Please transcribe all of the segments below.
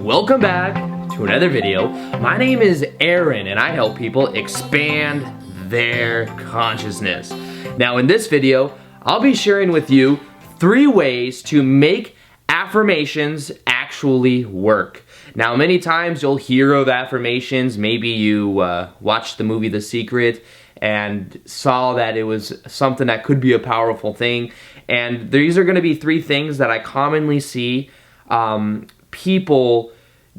Welcome back to another video. My name is Aaron and I help people expand their consciousness. Now in this video, I'll be sharing with you 3 ways to make affirmations actually work. Now many times you'll hear of affirmations, maybe you watched the movie The Secret and saw that it was something that could be a powerful thing. And these are going to be 3 things that I commonly see people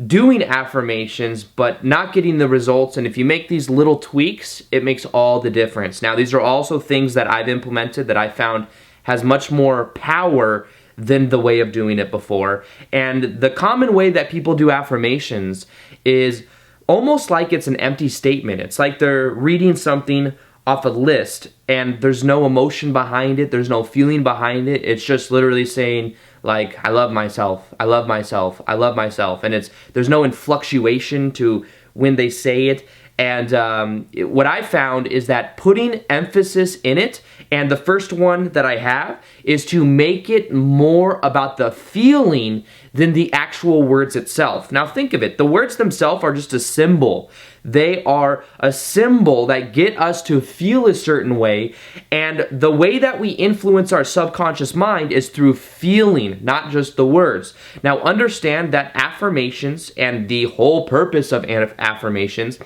doing affirmations but not getting the results, and if you make these little tweaks, it makes all the difference. Now these are also things that I've implemented that I found has much more power than the way of doing it before. And the common way that people do affirmations is almost like it's an empty statement. It's like they're reading something off a list and there's no emotion behind it, there's no feeling behind it. It's just literally saying like, I love myself, I love myself, I love myself. And there's no influctuation to when they say it. And what I found is that putting emphasis in it, and the first one that I have is to make it more about the feeling than the actual words itself. Now think of it, the words themselves are just a symbol. They are a symbol that get us to feel a certain way, and the way that we influence our subconscious mind is through feeling, not just the words. Now understand that affirmations, and the whole purpose of affirmations,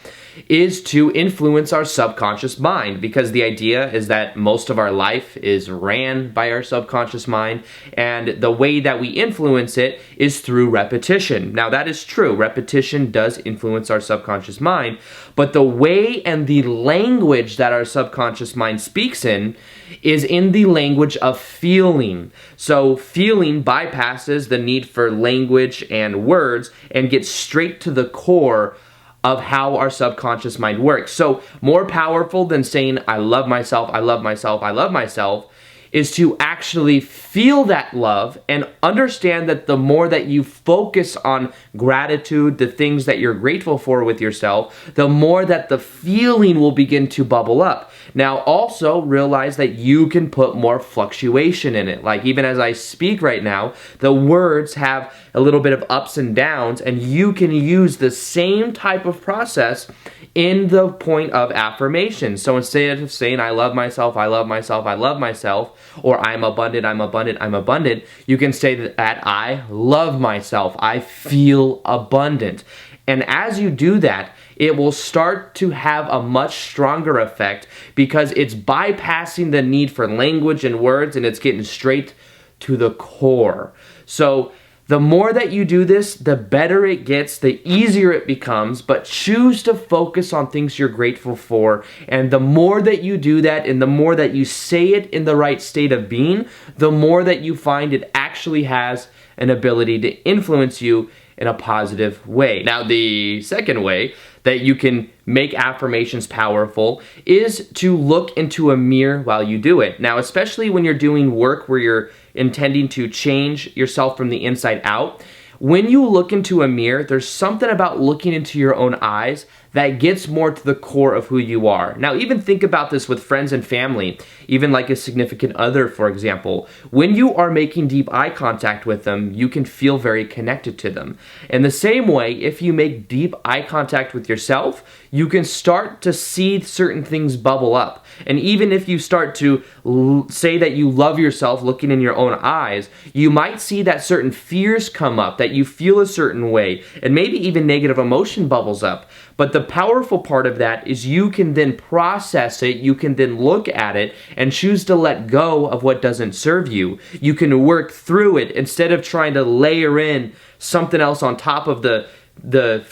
is to influence our subconscious mind, because the idea is that most of our life is ran by our subconscious mind, and the way that we influence it is through repetition. Now that is true, repetition does influence our subconscious mind, but the way and the language that our subconscious mind speaks in is in the language of feeling. So feeling bypasses the need for language and words and gets straight to the core of how our subconscious mind works. So more powerful than saying, I love myself, I love myself, I love myself, is to actually feel that love and understand that the more that you focus on gratitude, the things that you're grateful for with yourself, the more that the feeling will begin to bubble up. Now also realize that you can put more fluctuation in it. Like even as I speak right now, the words have a little bit of ups and downs, and you can use the same type of process in the point of affirmation. So instead of saying, I love myself, I love myself, I love myself, or I'm abundant, I'm abundant, I'm abundant, you can say that I love myself, I feel abundant. And as you do that, it will start to have a much stronger effect because it's bypassing the need for language and words, and it's getting straight to the core. So the more that you do this, the better it gets, the easier it becomes, but choose to focus on things you're grateful for. And the more that you do that, and the more that you say it in the right state of being, the more that you find it actually has an ability to influence you in a positive way. Now, the second way that you can make affirmations powerful is to look into a mirror while you do it. Now, especially when you're doing work where you're intending to change yourself from the inside out, when you look into a mirror, there's something about looking into your own eyes that gets more to the core of who you are. Now, even think about this with friends and family, even like a significant other, for example. When you are making deep eye contact with them, you can feel very connected to them. In the same way, if you make deep eye contact with yourself, you can start to see certain things bubble up. And even if you start to say that you love yourself looking in your own eyes, you might see that certain fears come up, that you feel a certain way, and maybe even negative emotion bubbles up. But the powerful part of that is you can then process it, you can then look at it and choose to let go of what doesn't serve you. You can work through it instead of trying to layer in something else on top of the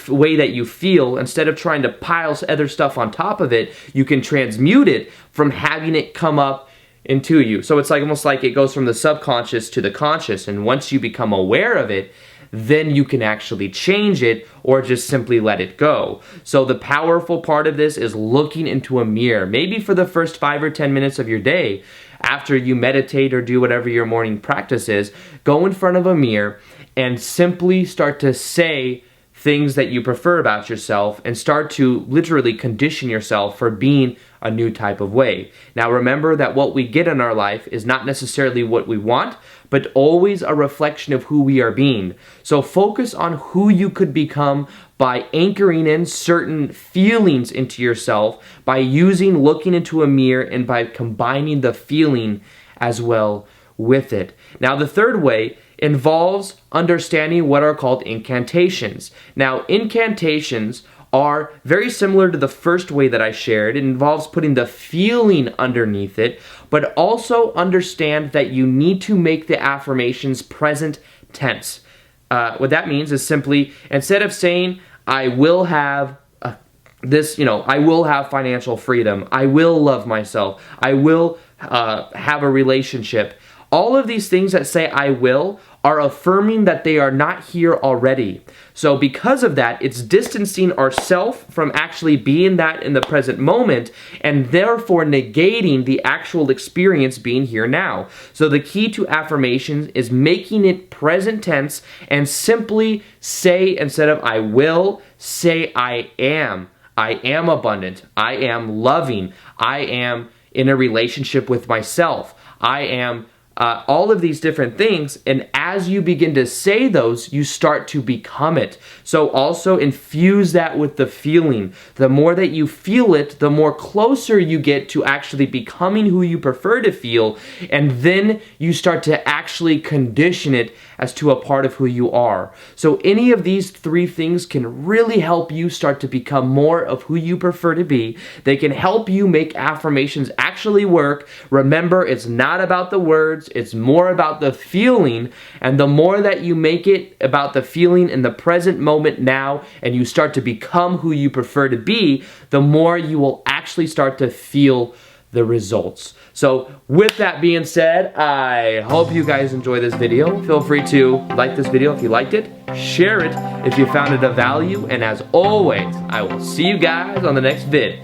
way that you feel. Instead of trying to pile other stuff on top of it, you can transmute it from having it come up into you. So it's like almost like it goes from the subconscious to the conscious, and once you become aware of it, then you can actually change it or just simply let it go. So the powerful part of this is looking into a mirror, maybe for the first 5 or 10 minutes of your day. After you meditate or do whatever your morning practice is, go in front of a mirror and simply start to say things that you prefer about yourself and start to literally condition yourself for being a new type of way. Now remember that what we get in our life is not necessarily what we want, but always a reflection of who we are being. So focus on who you could become by anchoring in certain feelings into yourself, by looking into a mirror, and by combining the feeling as well with it. Now the third way involves understanding what are called incantations. Now incantations are very similar to the first way that I shared. It involves putting the feeling underneath it, but also understand that you need to make the affirmations present tense. What that means is simply, instead of saying, I will have I will have financial freedom, I will love myself, I will have a relationship, all of these things that say I will are affirming that they are not here already. So because of that, it's distancing ourselves from actually being that in the present moment, and therefore negating the actual experience being here now. So the key to affirmations is making it present tense and simply say, instead of I will, say I am. I am abundant. I am loving. I am in a relationship with myself. I am all of these different things, and as you begin to say those, you start to become it. So also infuse that with the feeling. The more that you feel it, the more closer you get to actually becoming who you prefer to feel, and then you start to actually condition it as to a part of who you are. So any of these three things can really help you start to become more of who you prefer to be. They can help you make affirmations actually work. Remember, it's not about the words, it's more about the feeling, and the more that you make it about the feeling in the present moment now, and you start to become who you prefer to be, the more you will actually start to feel the results. So with that being said, I hope you guys enjoy this video. Feel free to like this video if you liked it, share it if you found it of value, and as always, I will see you guys on the next vid.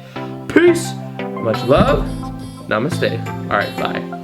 Peace, much love, namaste. All right, bye.